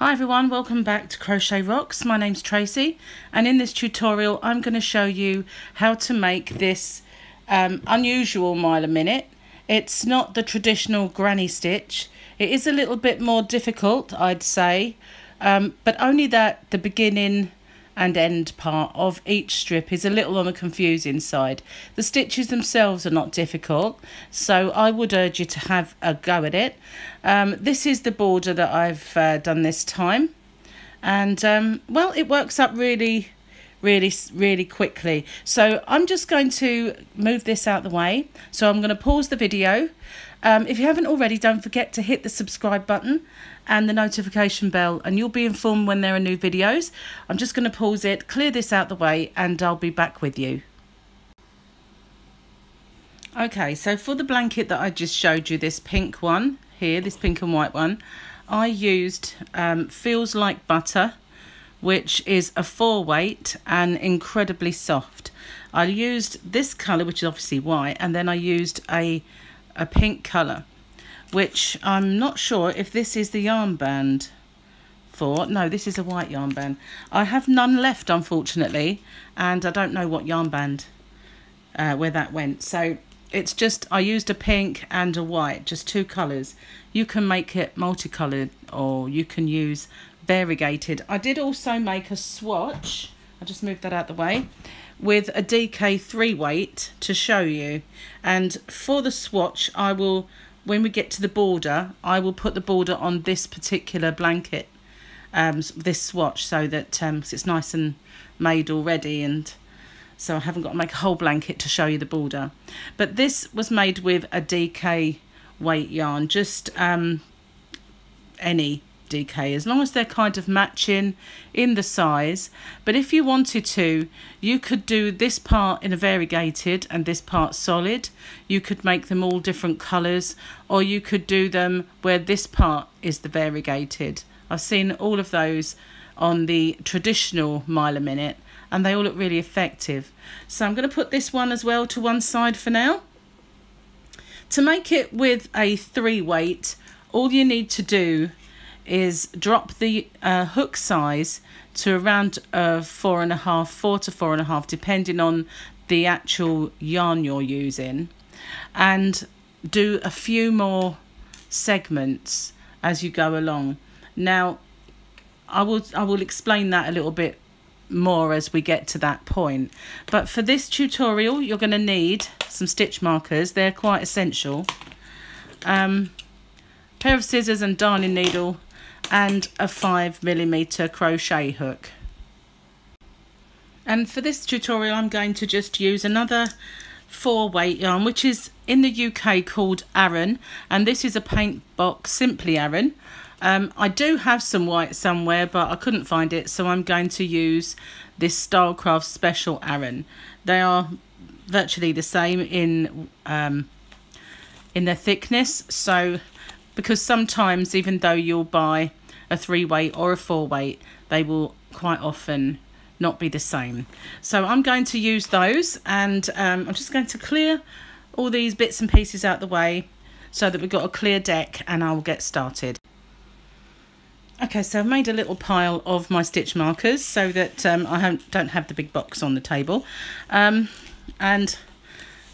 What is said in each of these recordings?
Hi everyone, welcome back to CrochetRocks. My name's Tracy, and in this tutorial I'm going to show you how to make this unusual mile a minute. It's not the traditional granny stitch. It is a little bit more difficult, I'd say, but only that the beginning and end part of each strip is a little on the confusing side. The stitches themselves are not difficult, so I would urge you to have a go at it. This is the border that I've done this time, and well, it works up really quickly. So I'm just going to move this out the way. So I'm going to pause the video. If you haven't already, don't forget to hit the subscribe button and the notification bell, and you'll be informed when there are new videos. I'm just going to pause it, clear this out the way, and I'll be back with you. Okay, so for the blanket that I just showed you, this pink one here, this pink and white one, I used Feels Like Butta, which is a 4-weight and incredibly soft. I used this colour, which is obviously white, and then I used a pink colour, which I'm not sure if this is the yarn band for. No, this is a white yarn band. I have none left, unfortunately, and I don't know what yarn band where that went. So it's just, I used a pink and a white, just two colours. You can make it multicoloured or you can use variegated. I did also make a swatch, I'll just move that out the way, with a DK 3-weight to show you. And for the swatch, I will, when we get to the border, I will put the border on this particular blanket, this swatch, so that 'cause it's nice and made already, and so I haven't got to make a whole blanket to show you the border. But this was made with a DK weight yarn, just any DK, as long as they're kind of matching in the size. But if you wanted to, you could do this part in a variegated and this part solid. You could make them all different colours, or you could do them where this part is the variegated. I've seen all of those on the traditional mile a minute, and they all look really effective. So I'm going to put this one as well to one side for now. To make it with a 3-weight, all you need to do is drop the hook size to around 4 to 4.5, depending on the actual yarn you're using, and do a few more segments as you go along. Now I will explain that a little bit more as we get to that point, but for this tutorial you're going to need some stitch markers. They're quite essential, pair of scissors and darning needle, and a 5mm crochet hook. And for this tutorial I'm going to just use another 4-weight yarn, which is in the UK called Aran, and this is a paint box Simply Aran. I do have some white somewhere, but I couldn't find it, so I'm going to use this Stylecraft Special Aran. They are virtually the same in their thickness, so because sometimes even though you'll buy a 3-weight or a 4-weight, they will quite often not be the same. So I'm going to use those, and I'm just going to clear all these bits and pieces out the way so that we've got a clear deck, and I will get started. Okay, so I've made a little pile of my stitch markers so that I don't have the big box on the table, and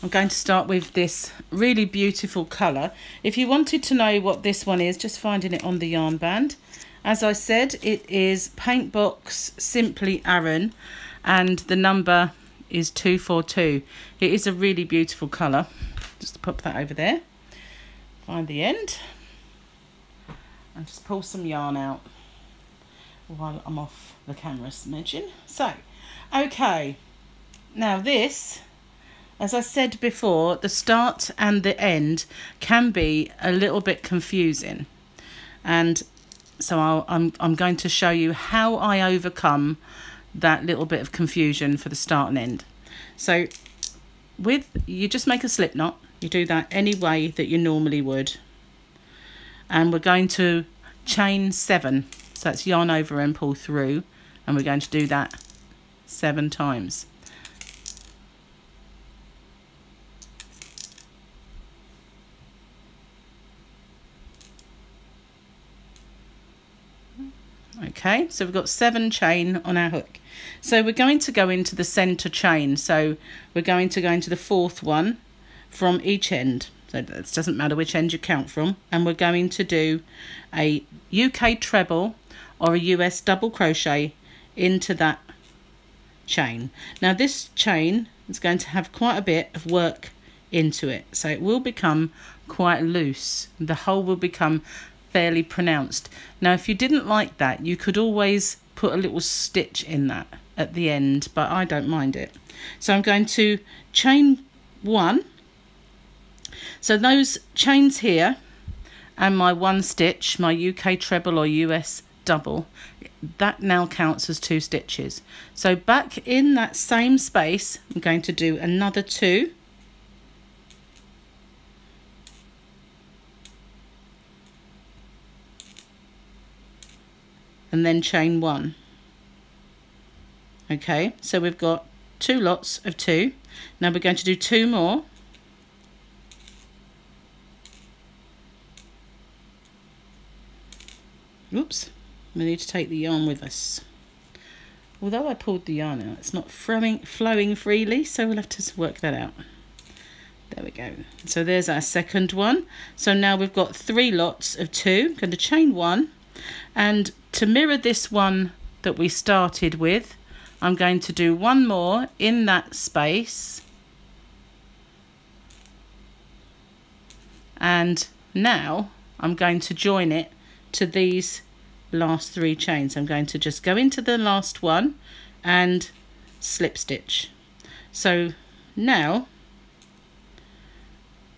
I'm going to start with this really beautiful colour. If you wanted to know what this one is, just finding it on the yarn band. As I said, it is Paint Box Simply Aran, and the number is 242. It is a really beautiful colour. Just pop that over there. Find the end. And just pull some yarn out while I'm off the camera smidgen. So, okay. Now this, as I said before, the start and the end can be a little bit confusing, and so I'm going to show you how I overcome that little bit of confusion for the start and end. So you just make a slip knot. You do that any way that you normally would, and we're going to chain 7. So that's yarn over and pull through, and we're going to do that 7 times. Okay, so we've got 7 chain on our hook. So we're going to go into the center chain. So we're going to go into the 4th one from each end. So it doesn't matter which end you count from. And we're going to do a UK treble or a US double crochet into that chain. Now this chain is going to have quite a bit of work into it, so it will become quite loose. The hole will become fairly pronounced. Now if you didn't like that, you could always put a little stitch in that at the end, but I don't mind it. So I'm going to chain 1. So those chains here and my 1 stitch, my UK treble or US double, that now counts as 2 stitches. So back in that same space, I'm going to do another 2. And then chain 1. Okay, so we've got 2 lots of 2. Now we're going to do 2 more. Oops, we need to take the yarn with us. Although I pulled the yarn out, it's not flowing freely, so we'll have to work that out. There we go. So there's our second one. So now we've got 3 lots of 2. I'm going to chain 1, and to mirror this one that we started with, I'm going to do 1 more in that space. And now I'm going to join it to these last 3 chains. I'm going to just go into the last one and slip stitch. So now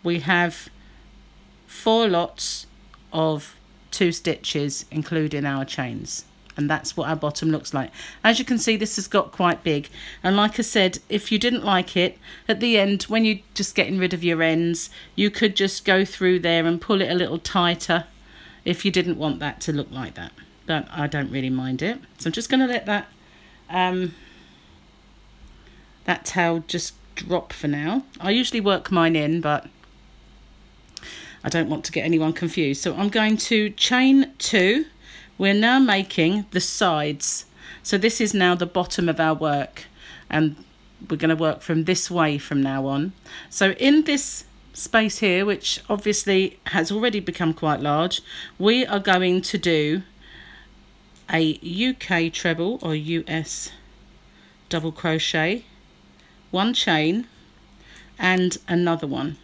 we have 4 lots of 2 stitches including our chains, and that's what our bottom looks like. As you can see, this has got quite big, and like I said, if you didn't like it at the end when you're just getting rid of your ends, you could just go through there and pull it a little tighter if you didn't want that to look like that, but I don't really mind it. So I'm just going to let that that tail just drop for now. I usually work mine in, but I don't want to get anyone confused. So I'm going to chain 2. We're now making the sides. So this is now the bottom of our work, and we're going to work from this way from now on. So in this space here, which obviously has already become quite large, we are going to do a UK treble or US double crochet, 1 chain and another one.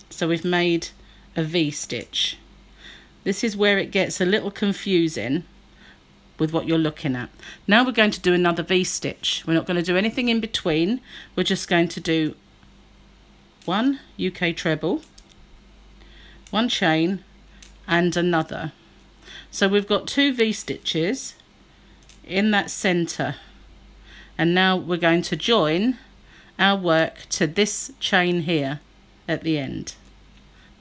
So we've made a V stitch. This is where it gets a little confusing with what you're looking at. Now we're going to do another V stitch. We're not going to do anything in between. We're just going to do 1 UK treble, 1 chain and another. So we've got 2 V stitches in that center, and now we're going to join our work to this chain here at the end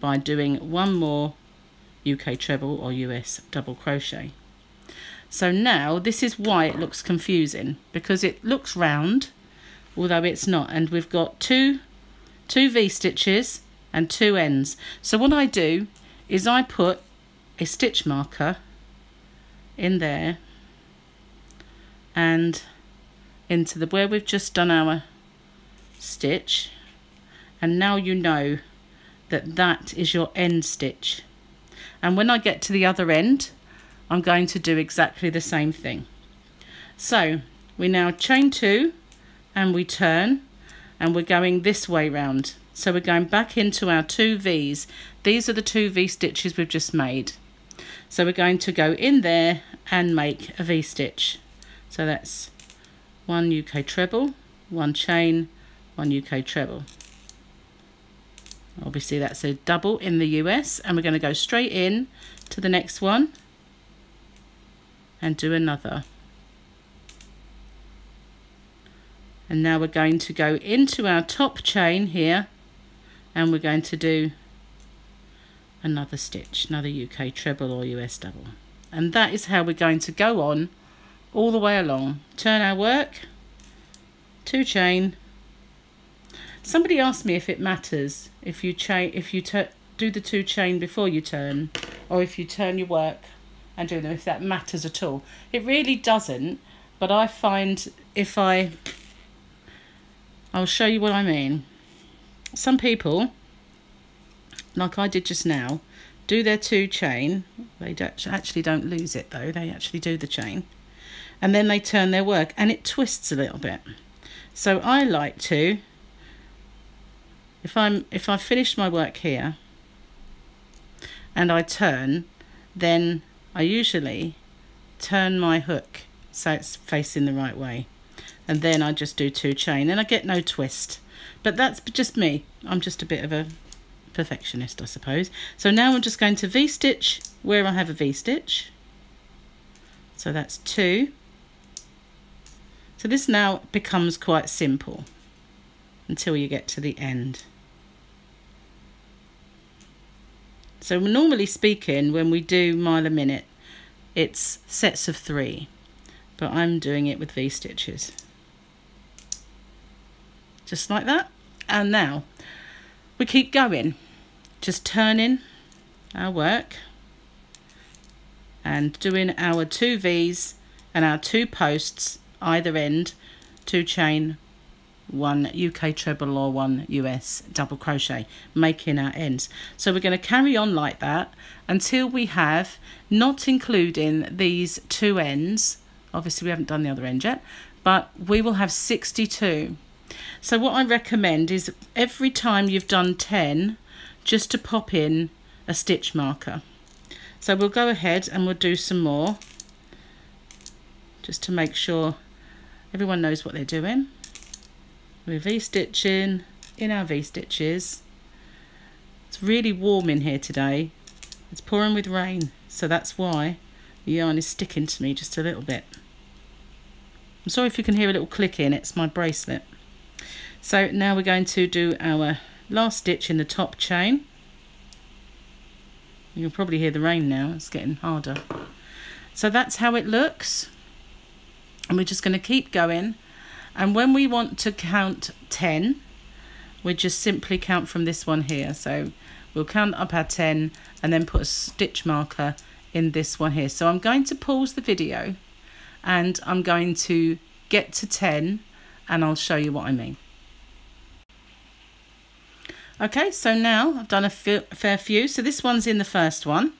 by doing 1 more UK treble or US double crochet. So now this is why it looks confusing, because it looks round although it's not, and we've got two V stitches and 2 ends. So what I do is I put a stitch marker in there and into the where we've just done our stitch, and now you know that that is your end stitch. And when I get to the other end, I'm going to do exactly the same thing. So we now chain 2 and we turn, and we're going this way round. So we're going back into our 2 V's. These are the 2 V stitches we've just made. So we're going to go in there and make a V stitch. So that's 1 UK treble, 1 chain, 1 UK treble. Obviously that's a double in the US, and we're going to go straight in to the next one and do another. And now we're going to go into our top chain here, and we're going to do another stitch, another UK treble or US double. And that is how we're going to go on all the way along. Turn our work, 2 chain. Somebody asked me if it matters if you do the 2 chain before you turn, or if you turn your work and do them, if that matters at all. It really doesn't, but I find if I'll show you what I mean. Some people, like I did just now, do their 2 chain. They actually don't lose it though, they actually do the chain. And then they turn their work and it twists a little bit. So I like to, if I've finished my work here and I turn, then I usually turn my hook so it's facing the right way. And then I just do 2 chain and I get no twist. But that's just me. I'm just a bit of a perfectionist, I suppose. So now I'm just going to V-stitch where I have a V-stitch. So that's 2. So this now becomes quite simple until you get to the end. So normally speaking, when we do mile a minute, it's sets of 3, but I'm doing it with V-stitches. Just like that. And now we keep going, just turning our work and doing our 2 V's and our 2 posts either end, 2 chain, 1 UK treble or 1 US double crochet, making our ends. So we're going to carry on like that until we have, not including these 2 ends, obviously we haven't done the other end yet, but we will have 62. So what I recommend is every time you've done 10, just to pop in a stitch marker. So we'll go ahead and we'll do some more, just to make sure everyone knows what they're doing. We're V-stitching in our V-stitches. It's really warm in here today. It's pouring with rain, so that's why the yarn is sticking to me just a little bit. I'm sorry if you can hear a little clicking, it's my bracelet. So now we're going to do our last stitch in the top chain. You can probably hear the rain now, it's getting harder. So that's how it looks. And we're just going to keep going. And when we want to count 10, we just simply count from this one here. So we'll count up our 10 and then put a stitch marker in this one here. So I'm going to pause the video and I'm going to get to 10 and I'll show you what I mean. Okay, so now I've done a fair few. So this one's in the first one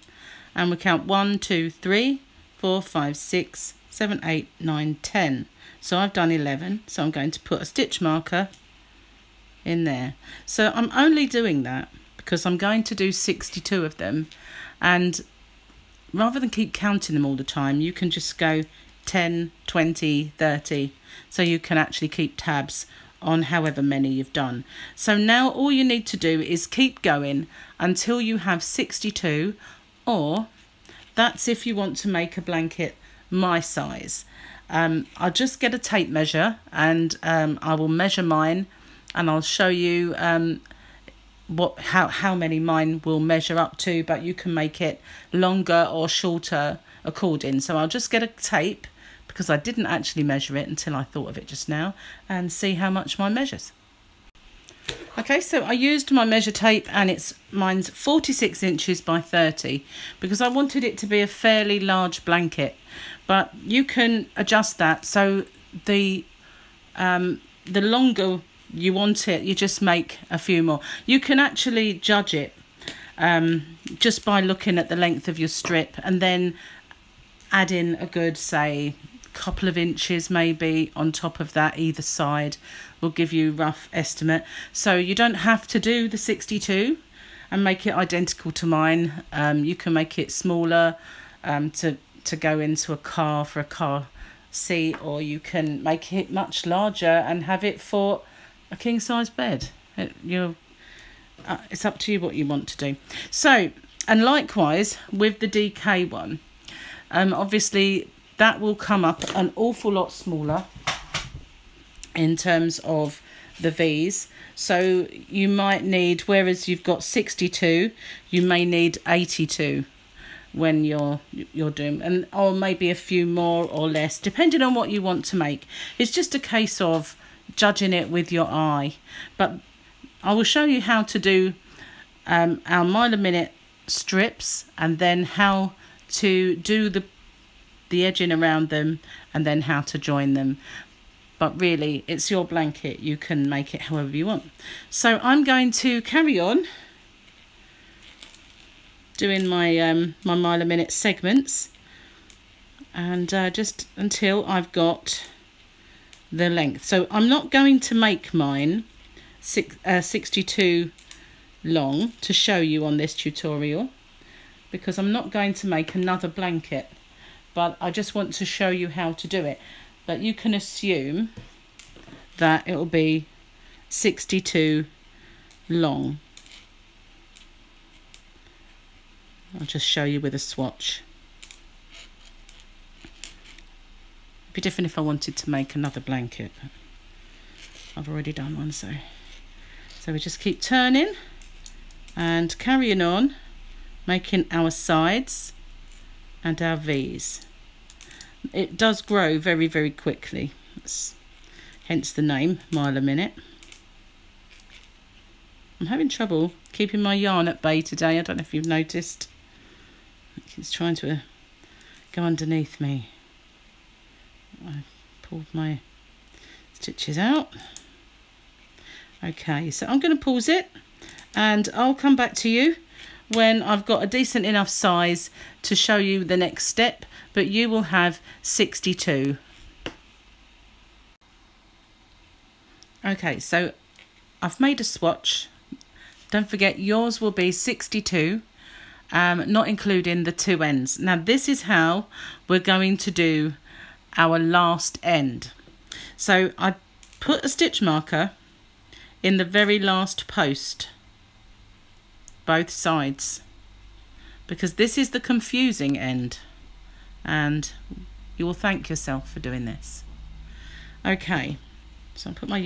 and we count 1, 2, 3, 4, 5, 6, 7, 8, 9, 10. So I've done 11, so I'm going to put a stitch marker in there. So I'm only doing that because I'm going to do 62 of them, and rather than keep counting them all the time, you can just go 10, 20, 30, so you can actually keep tabs on however many you've done. So now all you need to do is keep going until you have 62, or that's if you want to make a blanket my size. I'll just get a tape measure and I will measure mine and I'll show you how many mine will measure up to, but you can make it longer or shorter according. So I'll just get a tape because I didn't actually measure it until I thought of it just now, and see how much mine measures. Okay, so I used my measure tape and mine's 46 inches by 30 because I wanted it to be a fairly large blanket, but you can adjust that. So the longer you want it, you just make a few more. You can actually judge it just by looking at the length of your strip and then add in a good, say, couple of inches maybe on top of that either side will give you a rough estimate. So you don't have to do the 62 and make it identical to mine. You can make it smaller to go into a car for a car seat, or you can make it much larger and have it for a king size bed. It's up to you what you want to do. So, and likewise with the DK one, obviously that will come up an awful lot smaller in terms of the V's. So you might need, whereas you've got 62, you may need 82 when you're doing, and or maybe a few more or less depending on what you want to make. It's just a case of judging it with your eye. But I will show you how to do our mile a minute strips, and then how to do the edging around them and then how to join them. But really, it's your blanket. You can make it however you want. So I'm going to carry on doing my my mile a minute segments, and just until I've got the length. So I'm not going to make mine 62 long to show you on this tutorial, because I'm not going to make another blanket, but I just want to show you how to do it. But you can assume that it will be 62 long. I'll just show you with a swatch. It'd be different if I wanted to make another blanket. I've already done one, so we just keep turning and carrying on, making our sides and our V's. It does grow very, very quickly. Hence the name, mile a minute. I'm having trouble keeping my yarn at bay today. I don't know if you've noticed. It's trying to go underneath me. I pulled my stitches out. Okay, so I'm going to pause it and I'll come back to you when I've got a decent enough size to show you the next step, but you will have 62. Okay, so I've made a swatch. Don't forget, yours will be 62, not including the two ends. Now this is how we're going to do our last end. So I put a stitch marker in the very last post, both sides, because this is the confusing end, and you will thank yourself for doing this. Okay, so I'll put my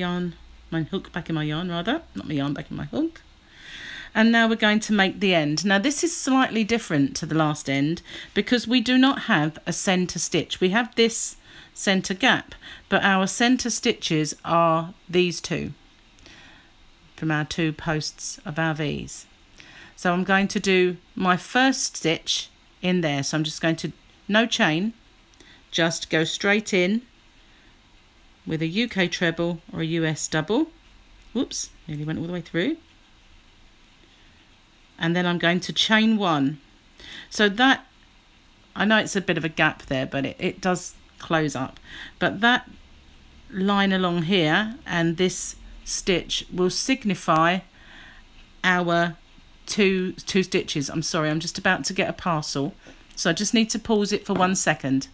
hook back in my yarn, rather, not my yarn back in my hook. And now we're going to make the end. Now this is slightly different to the last end because we do not have a centre stitch. We have this centre gap, but our centre stitches are these two from our two posts of our V's. So I'm going to do my first stitch in there. So I'm just going to, no chain, just go straight in with a UK treble or a US double. Whoops, nearly went all the way through. And then I'm going to chain one. So that, I know it's a bit of a gap there, but it does close up. But that line along here and this stitch will signify our two stitches. I'm sorry, I'm just about to get a parcel, so I just need to pause it for 1 second.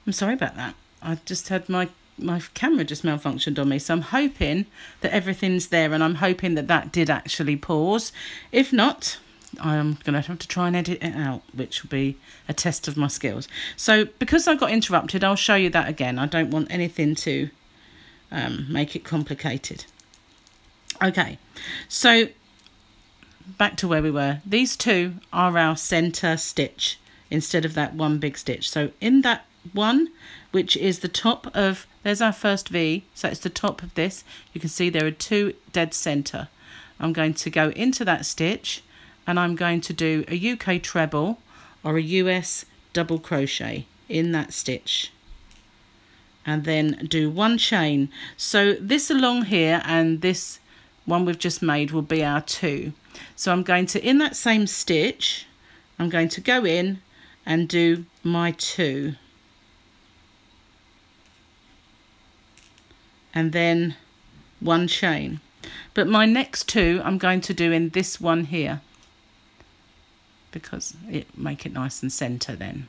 I'm sorry about that. I just had my camera just malfunctioned on me, so I'm hoping that everything's there, and I'm hoping that that did actually pause. If not, I'm going to have to try and edit it out, which will be a test of my skills. So because I got interrupted, I'll show you that again. I don't want anything to make it complicated. Okay, so back to where we were. These two are our center stitch instead of that one big stitch. So in that one, which is the top of, there's our first V, so it's the top of this, you can see there are two dead center. I'm going to go into that stitch and I'm going to do a UK treble or a US double crochet in that stitch, and then do one chain. So this along here and this one we've just made will be our two. So I'm going to, in that same stitch, I'm going to go in and do my two, and then one chain. But my next two I'm going to do in this one here, because it make it nice and center then.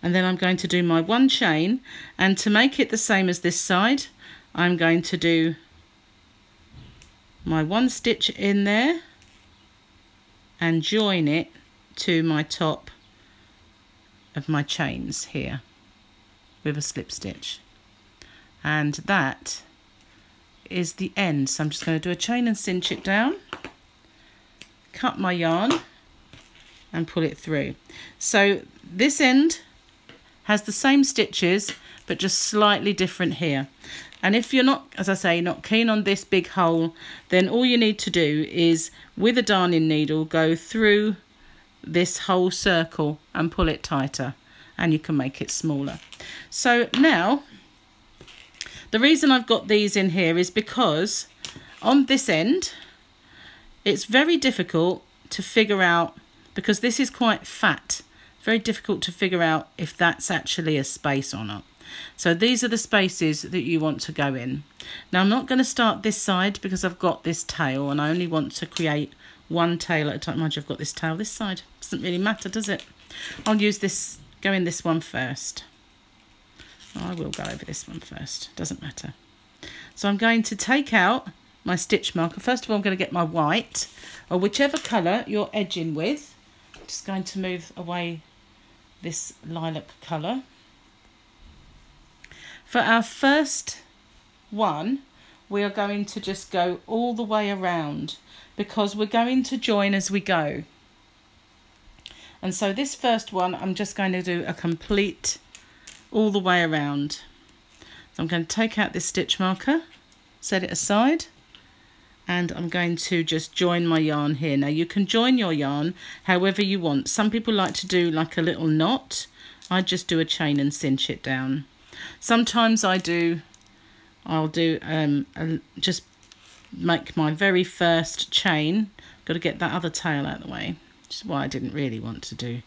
And then I'm going to do my one chain, and to make it the same as this side, I'm going to do my one stitch in there and join it to my top of my chains here with a slip stitch, and that is the end. So I'm just going to do a chain and cinch it down, cut my yarn and pull it through. So this end has the same stitches but just slightly different here. And if you're not, as I say, not keen on this big hole, then all you need to do is, with a darning needle, go through this whole circle and pull it tighter, and you can make it smaller. So now, the reason I've got these in here is because on this end, it's very difficult to figure out, because this is quite fat, very difficult to figure out if that's actually a space or not. So these are the spaces that you want to go in. Now I'm not going to start this side because I've got this tail and I only want to create one tail at a time. Mind you, I've got this tail this side. Doesn't really matter, does it? I'll use this, go in this one first. I will go over this one first, doesn't matter. So I'm going to take out my stitch marker. First of all, I'm going to get my white, or whichever colour you're edging with. I'm just going to move away this lilac colour. For our first one, we are going to just go all the way around because we're going to join as we go. And so this first one, I'm just going to do a complete all the way around. So I'm going to take out this stitch marker, set it aside, and I'm going to just join my yarn here. Now you can join your yarn however you want. Some people like to do like a little knot. I just do a chain and cinch it down. Sometimes I'll do just make my very first chain. Got to get that other tail out of the way, which is why I didn't really want to do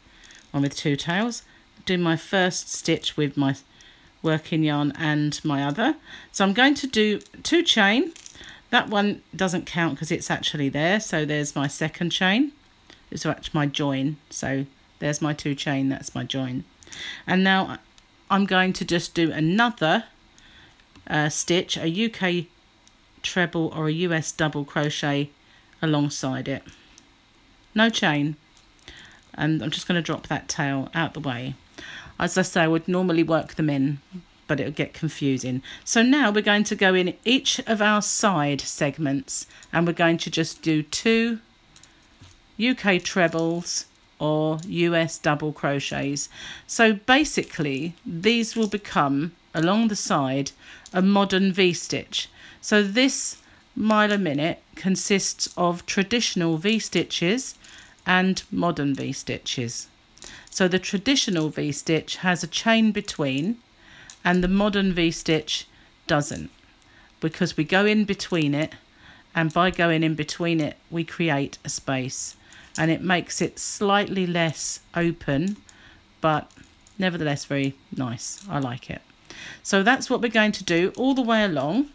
one with two tails. Do my first stitch with my working yarn and my other. So I'm going to do two chain. That one doesn't count because it's actually there. So there's my second chain. It's actually my join. So there's my two chain. That's my join. And now I'm going to just do another stitch, a UK treble or a US double crochet alongside it. No chain. And I'm just going to drop that tail out the way. As I say, I would normally work them in, but it'll get confusing. So now we're going to go in each of our side segments and we're going to just do 2 UK trebles or US double crochets. So basically these will become along the side a modern V-stitch. So this mile a minute consists of traditional V-stitches and modern V-stitches. So the traditional V-stitch has a chain between and the modern V-stitch doesn't, because we go in between it, and by going in between it we create a space. And it makes it slightly less open, but nevertheless very nice. I like it. So that's what we're going to do all the way along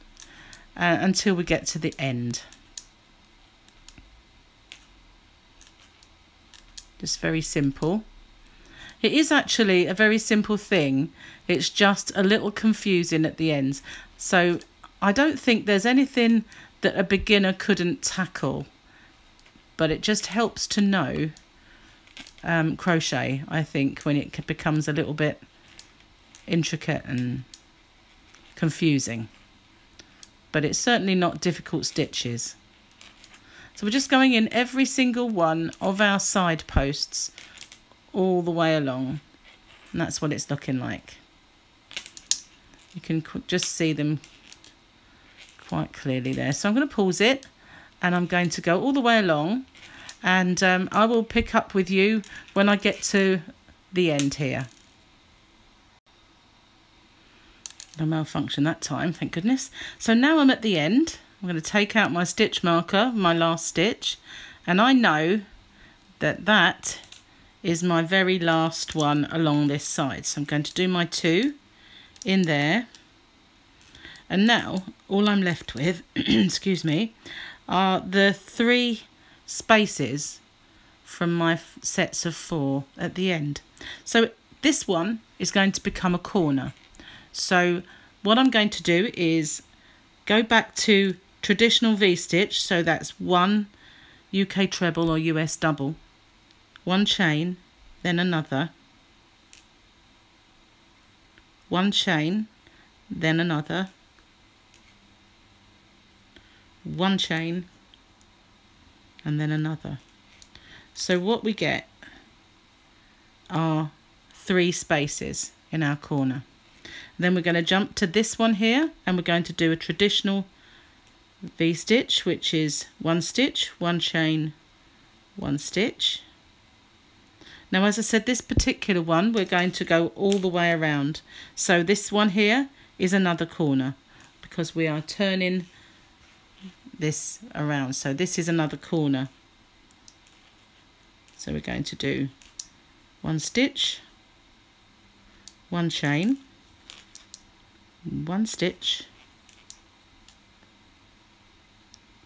until we get to the end. Just very simple. It is actually a very simple thing. It's just a little confusing at the ends. So I don't think there's anything that a beginner couldn't tackle. But it just helps to know crochet, I think, when it becomes a little bit intricate and confusing. But it's certainly not difficult stitches. So we're just going in every single one of our side posts all the way along. And that's what it's looking like. You can just see them quite clearly there. So I'm going to pause it. And I'm going to go all the way along, and I will pick up with you when I get to the end here. No malfunction that time, thank goodness. So now I'm at the end. I'm going to take out my stitch marker, my last stitch, and I know that that is my very last one along this side. So I'm going to do my 2 in there. And now all I'm left with, excuse me, are the 3 spaces from my sets of 4 at the end. So this one is going to become a corner. So what I'm going to do is go back to traditional V-stitch. So that's 1 UK treble or US double, 1 chain, then another, 1 chain, then another, 1 chain, and then another. So what we get are 3 spaces in our corner. Then we're going to jump to this one here, and we're going to do a traditional V-stitch, which is 1 stitch, 1 chain, 1 stitch. Now, as I said, this particular one we're going to go all the way around. So this one here is another corner because we are turning this around. So this is another corner. So we're going to do 1 stitch, 1 chain, 1 stitch,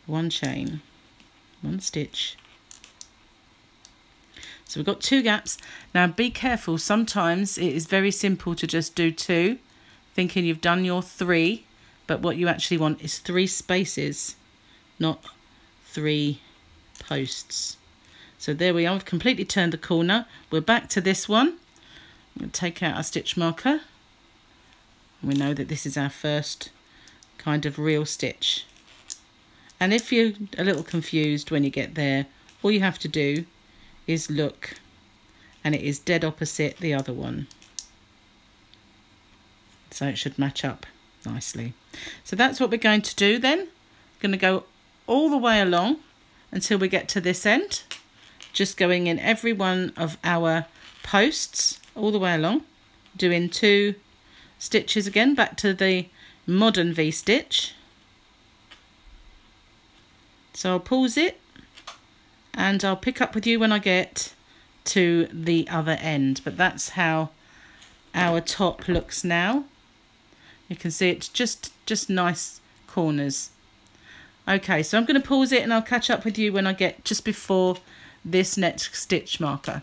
1 chain, 1 stitch. So we've got 2 gaps. Now be careful, sometimes it is very simple to just do 2, thinking you've done your 3, but what you actually want is 3 spaces, not 3 posts. So there we are, we've completely turned the corner. We're back to this one. I'm going to take out our stitch marker. We know that this is our first kind of real stitch. And if you're a little confused when you get there, all you have to do is look, and it is dead opposite the other one. So it should match up nicely. So that's what we're going to do then. We're going to go all the way along until we get to this end, just going in every one of our posts all the way along, doing 2 stitches again, back to the modern V-stitch. So I'll pause it and I'll pick up with you when I get to the other end. But that's how our top looks now. You can see it's just nice corners. Okay, so I'm going to pause it and I'll catch up with you when I get just before this next stitch marker.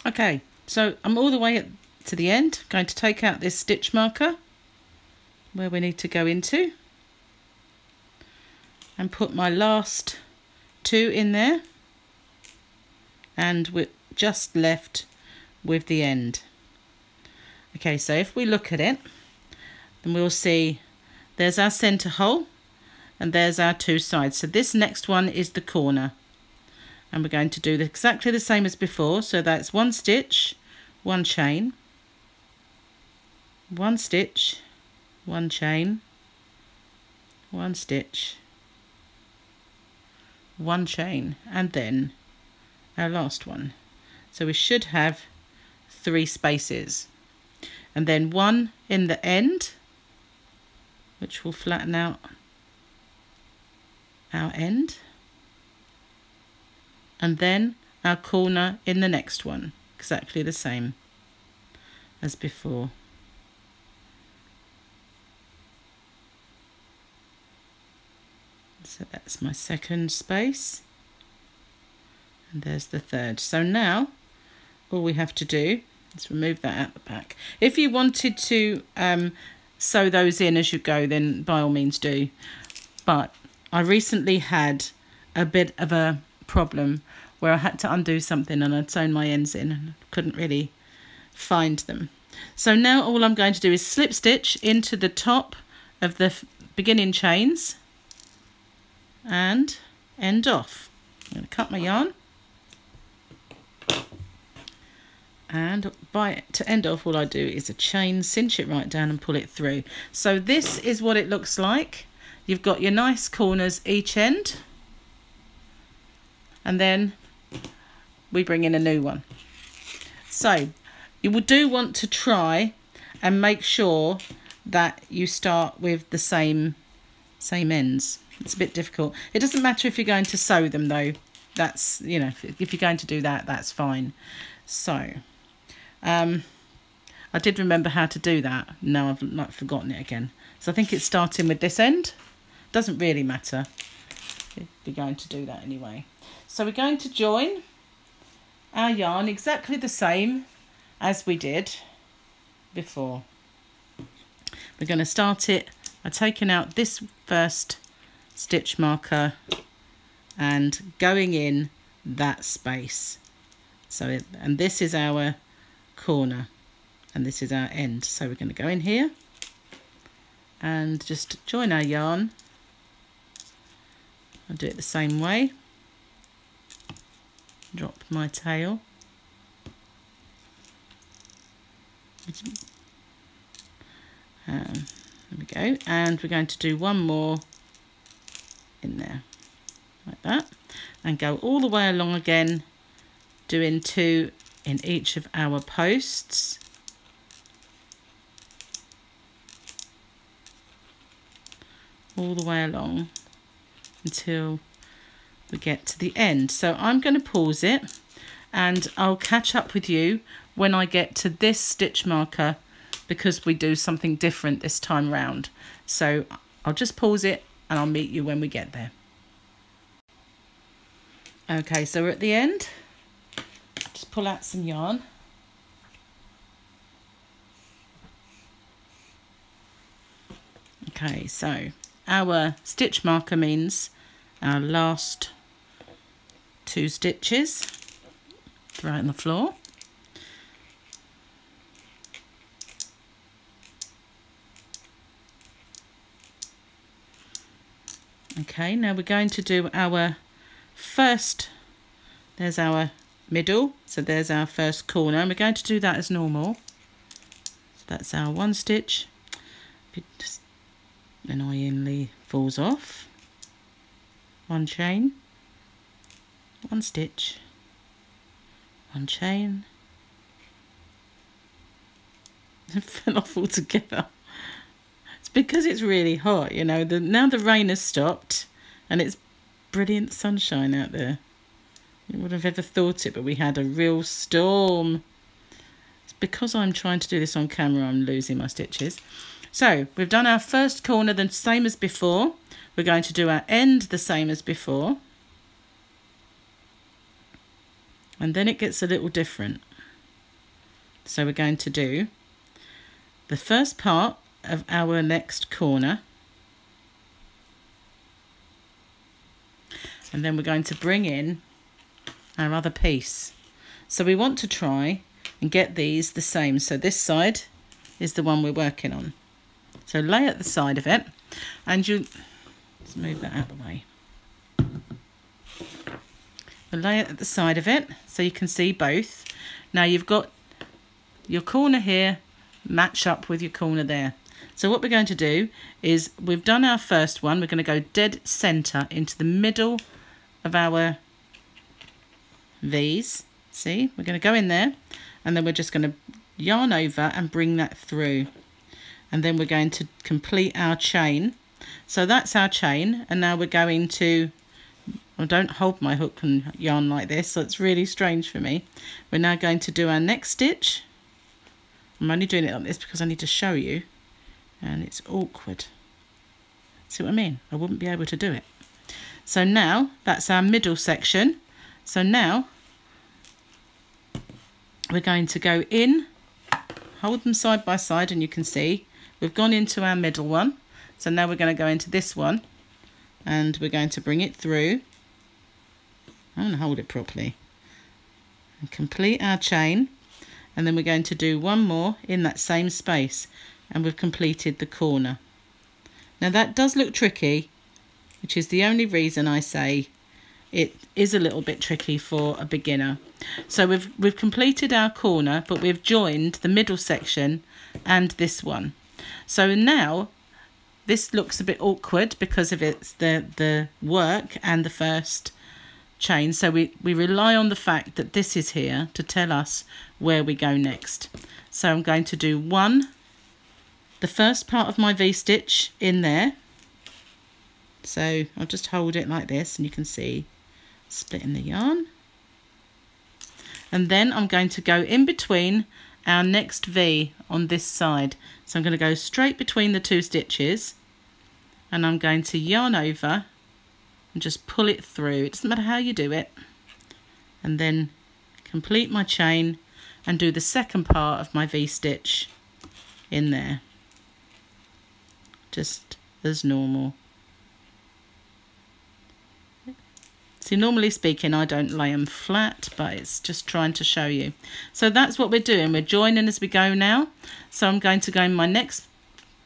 Okay, so I'm all the way to the end. Going to take out this stitch marker where we need to go into and put my last 2 in there, and we're just left with the end. Okay, so if we look at it, then we'll see there's our center hole and there's our 2 sides. So this next one is the corner, and we're going to do exactly the same as before. So that's 1 stitch, 1 chain, 1 stitch, 1 chain, 1 stitch, 1 chain, and then our last one. So we should have 3 spaces, and then 1 in the end, which will flatten out our end, and then our corner in the next one, exactly the same as before. So that's my second space, and there's the third. So now all we have to do is remove that out the back. If you wanted to sew those in as you go, then by all means do. But I recently had a bit of a problem where I had to undo something and I'd sewn my ends in and couldn't really find them. So now all I'm going to do is slip stitch into the top of the beginning chains and end off. I'm going to cut my yarn, and to end off, all I do is a chain, cinch it right down and pull it through. So this is what it looks like. You've got your nice corners each end, and then we bring in a new one. So you do want to try and make sure that you start with the same ends. It's a bit difficult. It doesn't matter if you're going to sew them though. That's, you know, if you're going to do that, that's fine. So I did remember how to do that. Now I've not forgotten it again. So I think it's starting with this end. Doesn't really matter if you're going to do that anyway. So we're going to join our yarn exactly the same as we did before. We're going to start it by taking out this first stitch marker and going in that space. So and this is our corner and this is our end. So we're going to go in here and just join our yarn. I'll do it the same way. Drop my tail There we go, and we're going to do one more in there like that, and go all the way along again, doing 2 in each of our posts. All the way along until we get to the end. So I'm going to pause it and I'll catch up with you when I get to this stitch marker, because we do something different this time round. So I'll just pause it and I'll meet you when we get there. Okay, so we're at the end. Just pull out some yarn. Okay, so our stitch marker means our last 2 stitches right on the floor. Okay, now we're going to do our first, there's our middle, so there's our first corner, and we're going to do that as normal. So that's our 1 stitch. It just annoyingly falls off. 1 chain, 1 stitch, 1 chain. It fell off altogether. It's because it's really hot, you know. Now the rain has stopped and it's brilliant sunshine out there. You would have ever thought it, but we had a real storm. It's because I'm trying to do this on camera, I'm losing my stitches. So we've done our first corner the same as before. We're going to do our end the same as before. And then it gets a little different. So we're going to do the first part of our next corner. And then we're going to bring in our other piece. So we want to try and get these the same. So this side is the one we're working on. So lay at the side of it, and let's move that out of the way. We'll lay it at the side of it so you can see both. Now you've got your corner here match up with your corner there. So what we're going to do is, we've done our first one, we're going to go dead center into the middle of our V's. See, we're going to go in there, and then we're just going to yarn over and bring that through. And then we're going to complete our chain. So that's our chain, and now we're going to, I don't hold my hook and yarn like this, so it's really strange for me. We're now going to do our next stitch. I'm only doing it like this because I need to show you, and it's awkward. See what I mean? I wouldn't be able to do it. So now that's our middle section. So now we're going to go in, hold them side by side, and you can see we've gone into our middle one. So now we're going to go into this one, and we're going to bring it through. I'm going to hold it properly and complete our chain, and then we're going to do one more in that same space, and we've completed the corner. Now that does look tricky, which is the only reason I say it is a little bit tricky for a beginner. So we've completed our corner, but we've joined the middle section and this one. So now this looks a bit awkward because of it's the work and the first chain. So we rely on the fact that this is here to tell us where we go next. So I'm going to do the first part of my V-stitch in there. So I'll just hold it like this, and you can see splitting the yarn. And then I'm going to go in between our next V on this side. So I'm going to go straight between the 2 stitches, and I'm going to yarn over and just pull it through. It doesn't matter how you do it. And then complete my chain and do the second part of my V-stitch in there, just as normal. See, normally speaking, I don't lay them flat, but it's just trying to show you. So that's what we're doing. We're joining as we go now. So I'm going to go in my next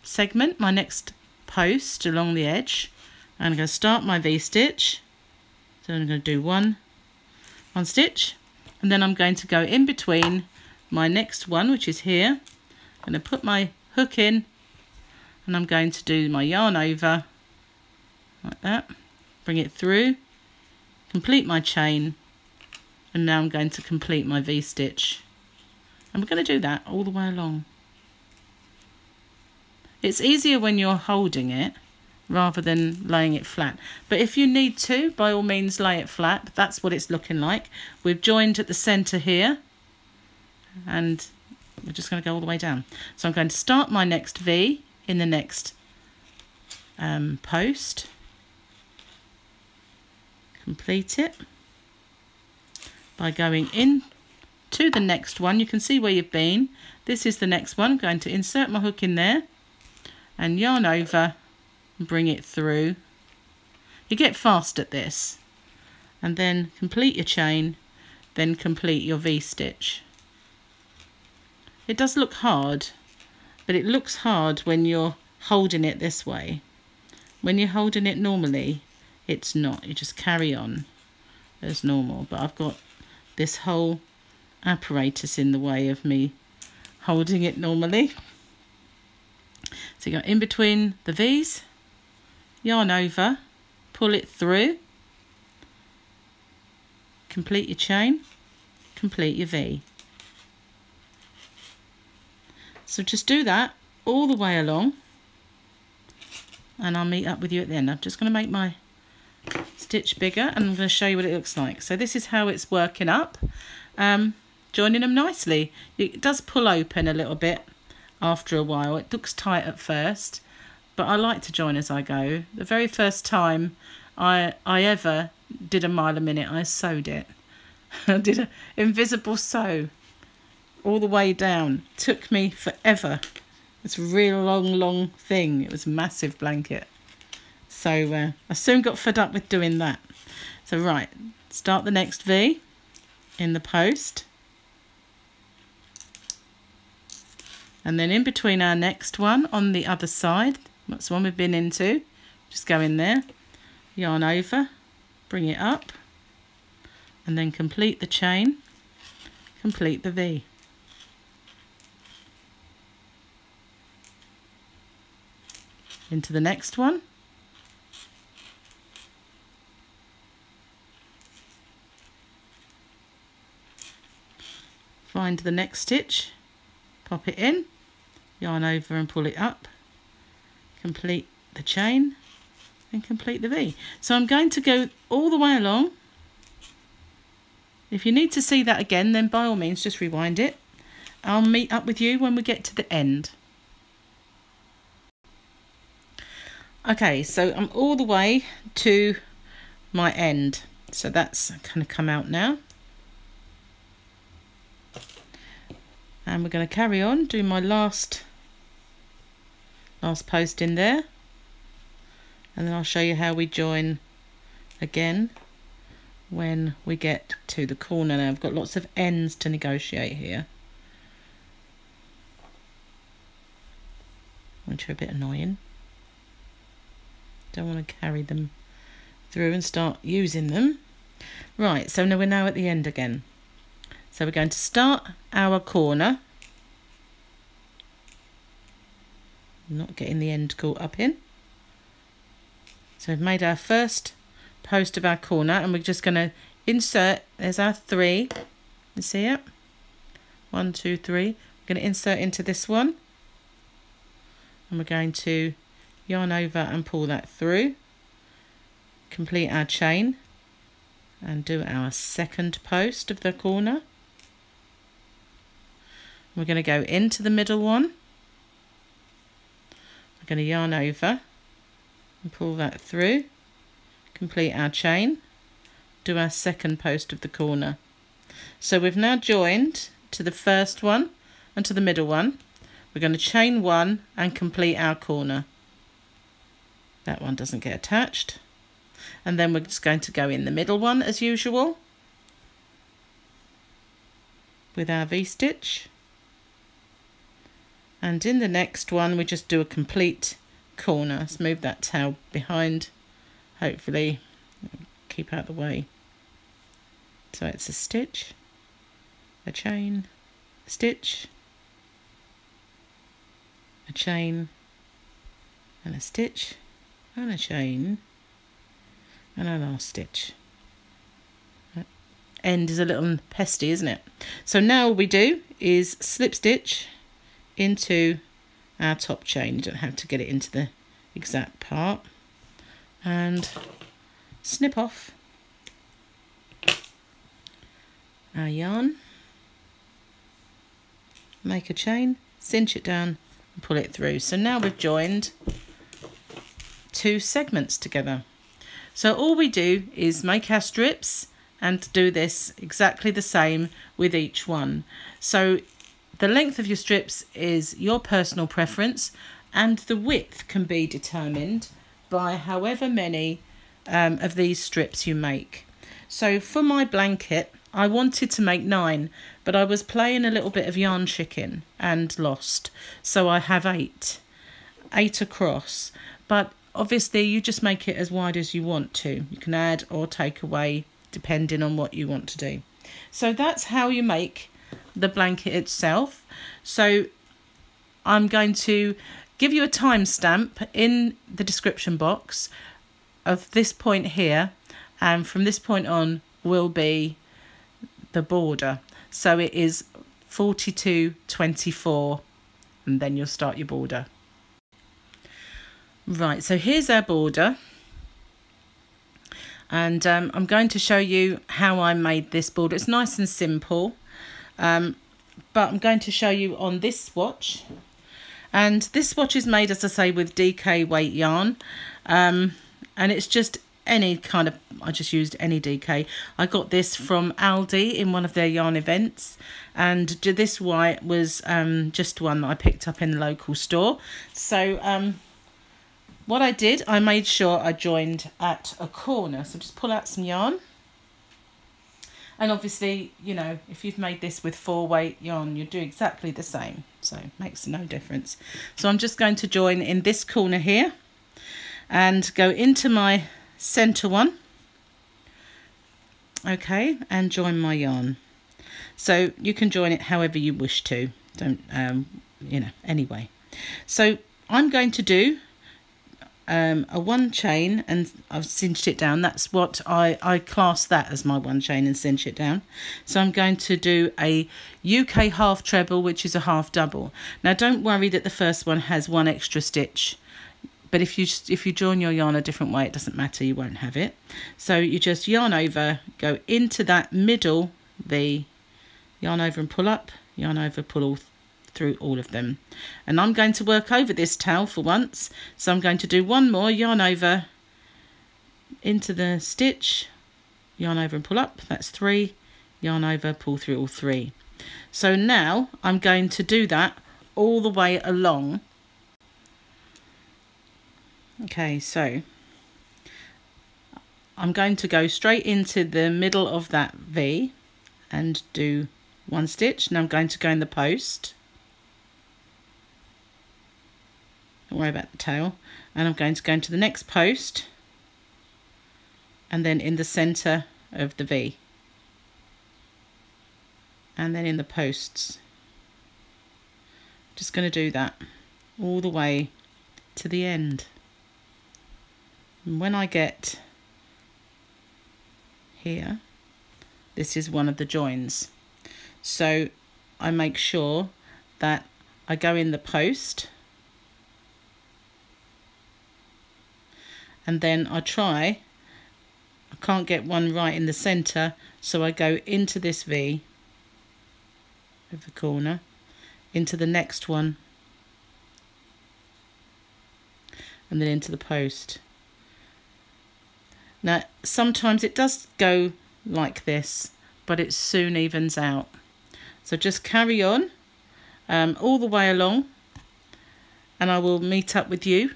segment, my next post along the edge. I'm going to start my V-stitch. So I'm going to do one stitch, and then I'm going to go in between my next one, which is here, I'm going to put my hook in, and I'm going to do my yarn over like that, bring it through, complete my chain, and now I'm going to complete my V-stitch. And we're going to do that all the way along. It's easier when you're holding it rather than laying it flat. But if you need to, by all means lay it flat. That's what it's looking like. We've joined at the centre here, and we're just going to go all the way down. So I'm going to start my next V in the next post. Complete it by going in to the next one. You can see where you've been. This is the next one. I'm going to insert my hook in there and yarn over and bring it through. You get fast at this, and then complete your chain, then complete your V-stitch. It does look hard, but it looks hard when you're holding it this way. When you're holding it normally, it's not. You just carry on as normal. But I've got this whole apparatus in the way of me holding it normally. So you go in between the V's, yarn over, pull it through, complete your chain, complete your V. So just do that all the way along, and I'll meet up with you at the end. I'm just going to make my stitch bigger, and I'm going to show you what it looks like. So this is how it's working up, joining them nicely. It does pull open a little bit after a while. It looks tight at first, but I like to join as I go. The very first time I ever did a mile a minute, I sewed it. I did an invisible sew all the way down. It took me forever. It's a real long thing. It was a massive blanket. So I soon got fed up with doing that. So right, start the next V in the post. And then in between our next one on the other side, that's the one we've been into, just go in there, yarn over, bring it up, and then complete the chain, complete the V. Into the next one. Find the next stitch, pop it in, yarn over and pull it up, complete the chain and complete the V. So I'm going to go all the way along. If you need to see that again, then by all means just rewind it. I'll meet up with you when we get to the end. Okay, so I'm all the way to my end. So that's going to come out now. And we're going to carry on, do my last post in there, and then I'll show you how we join again when we get to the corner. Now I've got lots of ends to negotiate here, which are a bit annoying. Don't want to carry them through and start using them. Right, so now we're at the end again. So we're going to start our corner, not getting the end caught up in. So we've made our first post of our corner, and we're just going to insert, there's our 3, you see it? 1, 2, 3. We're going to insert into this one, and we're going to yarn over and pull that through, complete our chain, and do our second post of the corner. We're going to go into the middle one. We're going to yarn over and pull that through, complete our chain, do our second post of the corner. So we've now joined to the first one and to the middle one. We're going to chain 1 and complete our corner. That one doesn't get attached. And then we're just going to go in the middle one as usual with our V-stitch. And in the next one, we just do a complete corner. Let's move that tail behind, hopefully keep out the way. So it's a stitch, a chain, stitch, a chain and a stitch and a chain and a last stitch. That end is a little pesty, isn't it? So now all we do is slip stitch into our top chain. You don't have to get it into the exact part, and snip off our yarn, make a chain, cinch it down and pull it through. So now we've joined two segments together. So all we do is make our strips and do this exactly the same with each one. So the length of your strips is your personal preference, and the width can be determined by however many of these strips you make. So for my blanket, I wanted to make 9, but I was playing a little bit of yarn chicken and lost. So I have 8 across, but obviously you just make it as wide as you want to. You can add or take away depending on what you want to do. So that's how you make the blanket itself. So I'm going to give you a timestamp in the description box of this point here, and from this point on will be the border. So it is 42.24, and then you'll start your border. Right, so here's our border, and I'm going to show you how I made this border. It's nice and simple, but I'm going to show you on this swatch. And this swatch is made, as I say, with DK weight yarn, and it's just any kind of, I just used any DK. I got this from Aldi in one of their yarn events, and this white was just one that I picked up in the local store. So what I did, I made sure I joined at a corner. So just pull out some yarn. And obviously, you know, if you've made this with 4 weight yarn, you do exactly the same. So it makes no difference. So I'm just going to join in this corner here and go into my center one. Okay, and join my yarn. So you can join it however you wish to. Don't, you know, anyway. So I'm going to do a 1 chain, and I've cinched it down. That's what I class that as my 1 chain and cinch it down. So I'm going to do a UK half treble, which is a half double. Now don't worry that the first one has 1 extra stitch, but if you join your yarn a different way, it doesn't matter, you won't have it. So you just yarn over, go into that middle V, yarn over and pull up, yarn over, pull through all of them. And I'm going to work over this tail for once, so I'm going to do 1 more, yarn over into the stitch, yarn over and pull up, that's 3, yarn over, pull through all 3. So now I'm going to do that all the way along. Okay, so I'm going to go straight into the middle of that V and do 1 stitch. Now I'm going to go in the post. Don't worry about the tail. And I'm going to go into the next post and then in the center of the V. And then in the posts. Just going to do that all the way to the end. And when I get here, this is one of the joins. So I make sure that I go in the post, and then I can't get one right in the center, so I go into this V of the corner, into the next one, and then into the post. Now sometimes it does go like this, but it soon evens out. So just carry on all the way along, and I will meet up with you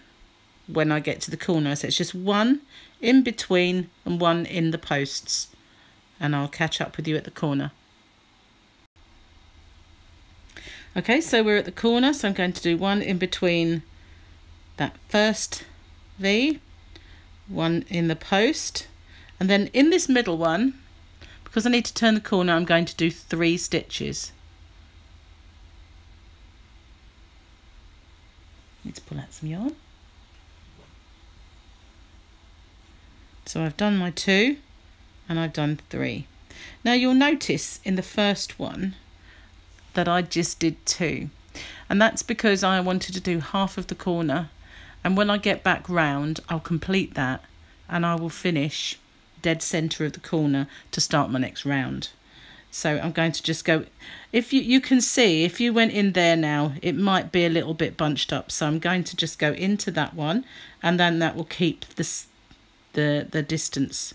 when I get to the corner. So it's just 1 in between and 1 in the posts, and I'll catch up with you at the corner. Okay, so we're at the corner, so I'm going to do 1 in between that first V, 1 in the post, and then in this middle one, because I need to turn the corner, I'm going to do 3 stitches. to pull out some yarn. So I've done my 2 and I've done 3. Now you'll notice in the first one that I just did 2, and that's because I wanted to do half of the corner, and when I get back round I'll complete that and I will finish dead centre of the corner to start my next round. So I'm going to just go, if you can see, if you went in there now, it might be a little bit bunched up, so I'm going to just go into that one, and then that will keep the distance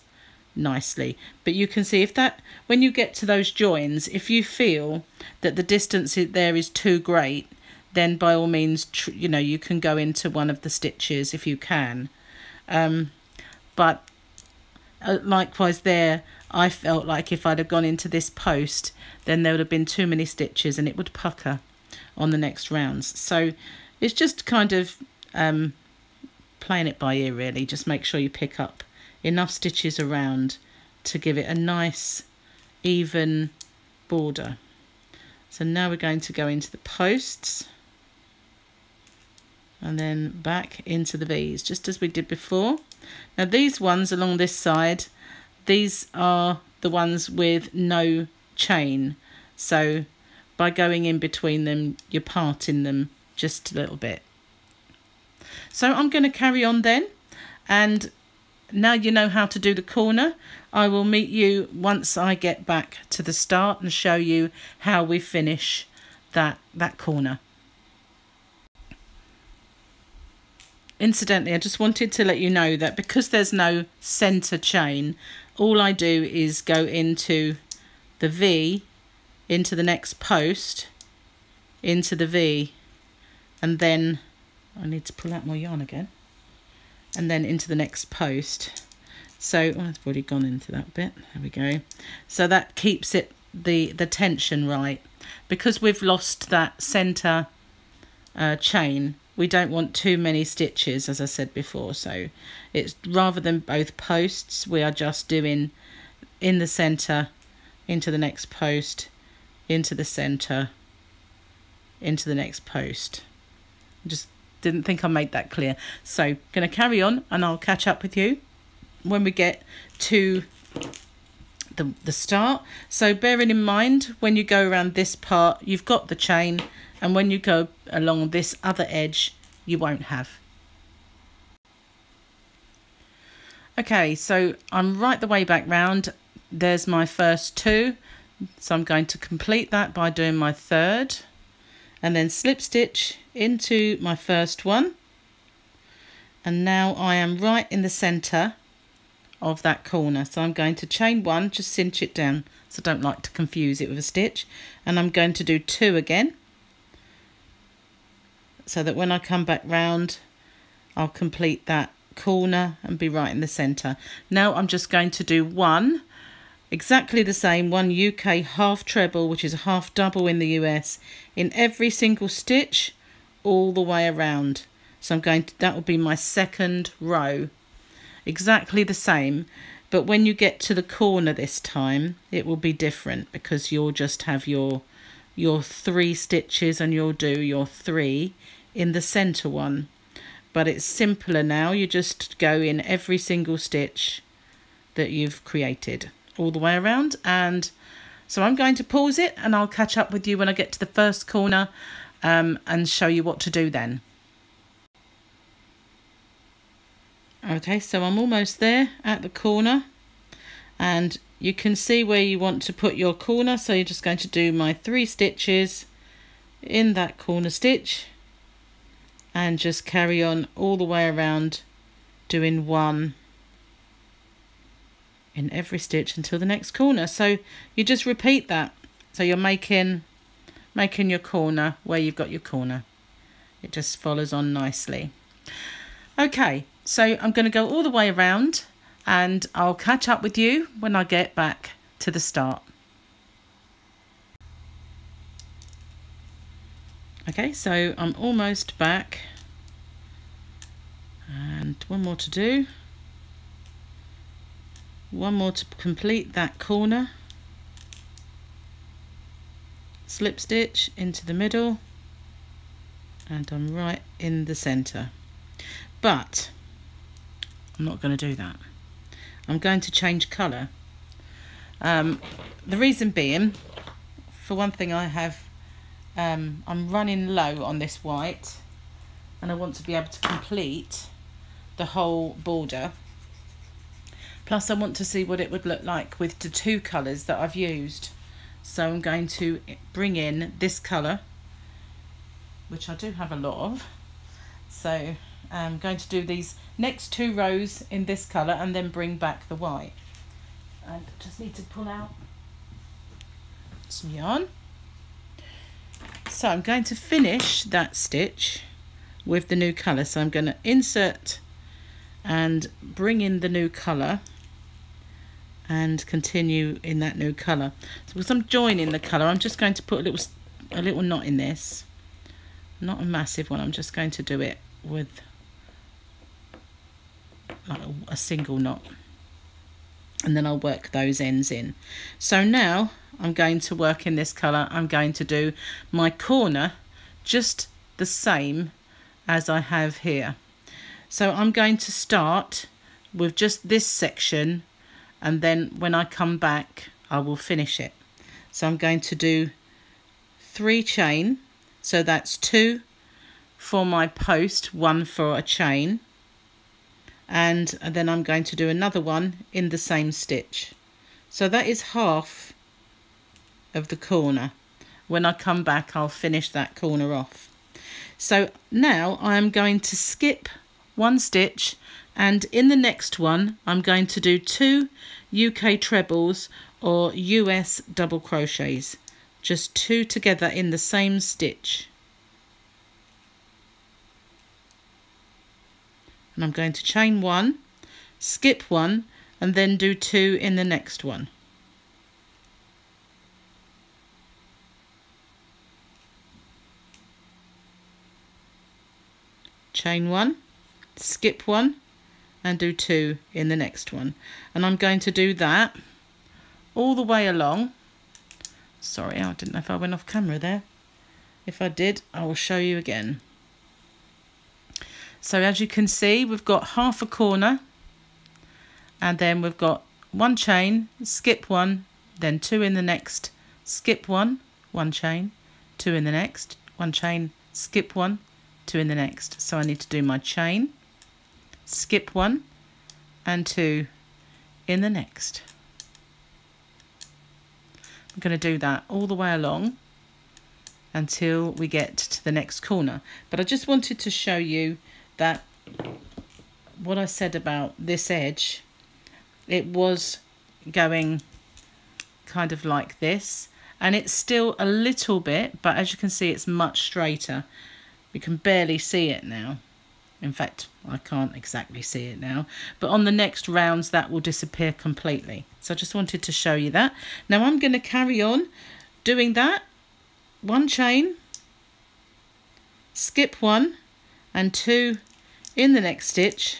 nicely. But you can see if that, when you get to those joins, if you feel that the distance there is too great, then by all means, you know, you can go into one of the stitches if you can. But likewise there, I felt like if I'd have gone into this post, then there would have been too many stitches and it would pucker on the next rounds. So it's just kind of playing it by ear really. Just make sure you pick up enough stitches around to give it a nice even border. So now we're going to go into the posts and then back into the V's, just as we did before. Now these ones along this side, these are the ones with no chain, so by going in between them you're parting them just a little bit. So I'm going to carry on then, and now you know how to do the corner. I will meet you once I get back to the start and show you how we finish that corner. Incidentally, I just wanted to let you know that because there's no centre chain, all I do is go into the V, into the next post, into the V, and then I need to pull out my yarn again, and then into the next post. So I've already gone into that bit. There we go. So that keeps it the tension right, because we've lost that centre chain. We don't want too many stitches, as I said before, so it's rather than both posts, we are just doing in the centre, into the next post, into the centre, into the next post. Just didn't think I made that clear. So going to carry on and I'll catch up with you when we get to the start. So bearing in mind, when you go around this part, you've got the chain, and when you go along this other edge, you won't have. Okay, so I'm right the way back round. There's my first 2. So I'm going to complete that by doing my 3rd, and then slip stitch into my first one. And now I am right in the centre of that corner. So I'm going to chain 1, just cinch it down, so I don't like to confuse it with a stitch. And I'm going to do 2 again, so that when I come back round, I'll complete that corner and be right in the centre. Now I'm just going to do 1, exactly the same, 1 UK half treble, which is a half double in the US, in every single stitch all the way around. So I'm going to, that will be my 2nd row, exactly the same, but when you get to the corner this time, it will be different, because you'll just have your 3 stitches and you'll do your 3 in the center one. But it's simpler now. You just go in every single stitch that you've created all the way around. And so I'm going to pause it and I'll catch up with you when I get to the first corner and show you what to do then. Okay, so I'm almost there at the corner, and you can see where you want to put your corner. So you're just going to do my 3 stitches in that corner stitch and just carry on all the way around, doing 1 in every stitch until the next corner. So you just repeat that. So you're making your corner where you've got your corner. It just follows on nicely. Okay, so I'm going to go all the way around and I'll catch up with you when I get back to the start. Okay, so I'm almost back, and 1 more to do. 1 more to complete that corner. Slip stitch into the middle, and I'm right in the center. But I'm not going to do that. I'm going to change colour. The reason being, for one thing, I'm running low on this white, and I want to be able to complete the whole border. Plus I want to see what it would look like with the two colours that I've used. So I'm going to bring in this colour, which I do have a lot of. So I'm going to do these next 2 rows in this colour and then bring back the white. And I just need to pull out some yarn. So I'm going to finish that stitch with the new colour. So I'm going to insert and bring in the new colour and continue in that new colour. So because I'm joining the colour, I'm just going to put a little knot in this. Not a massive one, I'm just going to do it with like a single knot, and then I'll work those ends in. So now I'm going to work in this colour. I'm going to do my corner just the same as I have here. So I'm going to start with just this section, and then when I come back I will finish it. So I'm going to do 3 chain, so that's 2 for my post, 1 for a chain, and then I'm going to do another one in the same stitch. So that is half of the corner. When I come back I'll finish that corner off. So now I'm going to skip 1 stitch, and in the next one I'm going to do 2 UK trebles or US double crochets, just 2 together in the same stitch. And I'm going to chain 1, skip 1, and then do 2 in the next one. Chain 1, skip 1, and do 2 in the next one. And I'm going to do that all the way along. Sorry, I didn't know if I went off camera there. If I did, I will show you again. So as you can see, we've got half a corner, and then we've got 1 chain, skip 1, then 2 in the next, skip 1, 1 chain, 2 in the next, 1 chain, skip 1, 2 in the next. So I need to do my chain, skip 1, and 2 in the next. I'm going to do that all the way along until we get to the next corner. But I just wanted to show you that what I said about this edge, it was going kind of like this, and it's still a little bit, but as you can see it's much straighter. We can barely see it now. In fact, I can't exactly see it now, but on the next rounds that will disappear completely. So I just wanted to show you that. Now I'm going to carry on doing that. 1 chain, skip 1, and 2 in the next stitch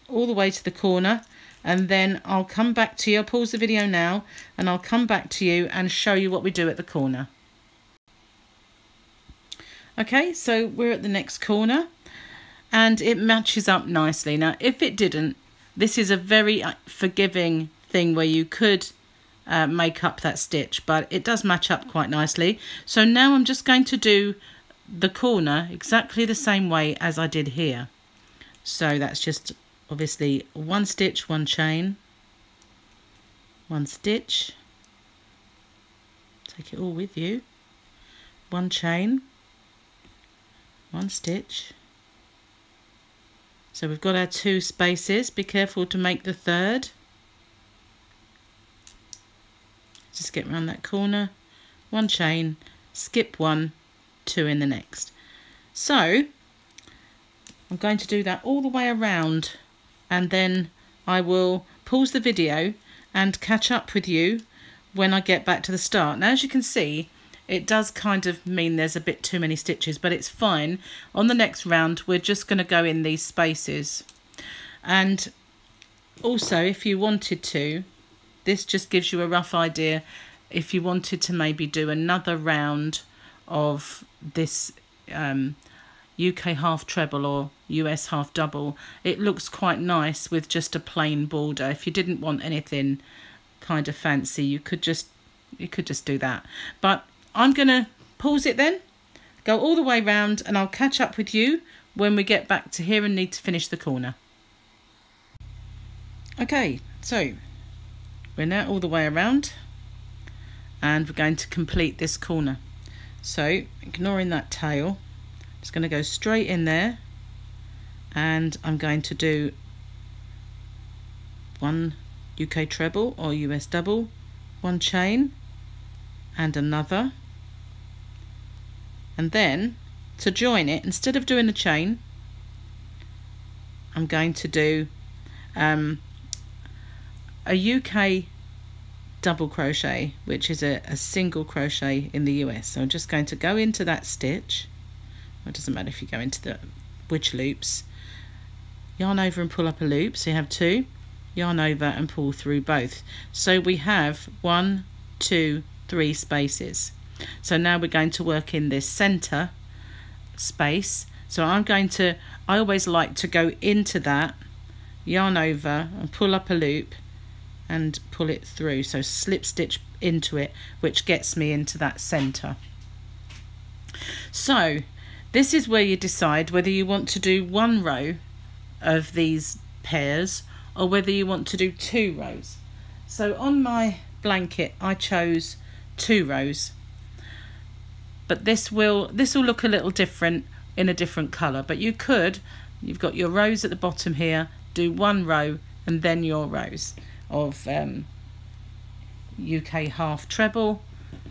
all the way to the corner, and then I'll come back to you. I'll pause the video now and I'll come back to you and show you what we do at the corner. Okay, so we're at the next corner and it matches up nicely. Now if it didn't, this is a very forgiving thing where you could make up that stitch, but it does match up quite nicely. So now I'm just going to do the corner exactly the same way as I did here. So that's just obviously 1 stitch, 1 chain, 1 stitch, take it all with you, 1 chain, 1 stitch. So we've got our 2 spaces. Be careful to make the 3rd. Just get around that corner, 1 chain, skip 1, 2 in the next. So I'm going to do that all the way around, and then I will pause the video and catch up with you when I get back to the start. Now as you can see, it does kind of mean there's a bit too many stitches, but it's fine. On the next round we're just going to go in these spaces. And also if you wanted to, this just gives you a rough idea if you wanted to maybe do another round of this UK half treble or US half double, it looks quite nice with just a plain border. If you didn't want anything kind of fancy, you could just do that. But I'm gonna pause it then, go all the way round, and I'll catch up with you when we get back to here and need to finish the corner. Okay, so we're now all the way around and we're going to complete this corner. So ignoring that tail, just going to go straight in there, and I'm going to do one UK treble or US double, one chain and another, and then to join it, instead of doing a chain, I'm going to do a UK double crochet, which is a single crochet in the US. So I'm just going to go into that stitch. It doesn't matter if you go into which loops. Yarn over and pull up a loop, so you have two. Yarn over and pull through both. So we have 1, 2, 3 spaces. So now we're going to work in this center space. So I always like to go into that, yarn over and pull up a loop and pull it through, so slip stitch into it, which gets me into that center. So this is where you decide whether you want to do one row of these pairs or whether you want to do 2 rows. So on my blanket I chose 2 rows, but this will look a little different in a different color. But you've got your rows at the bottom here, do 1 row and then your rows of UK half treble,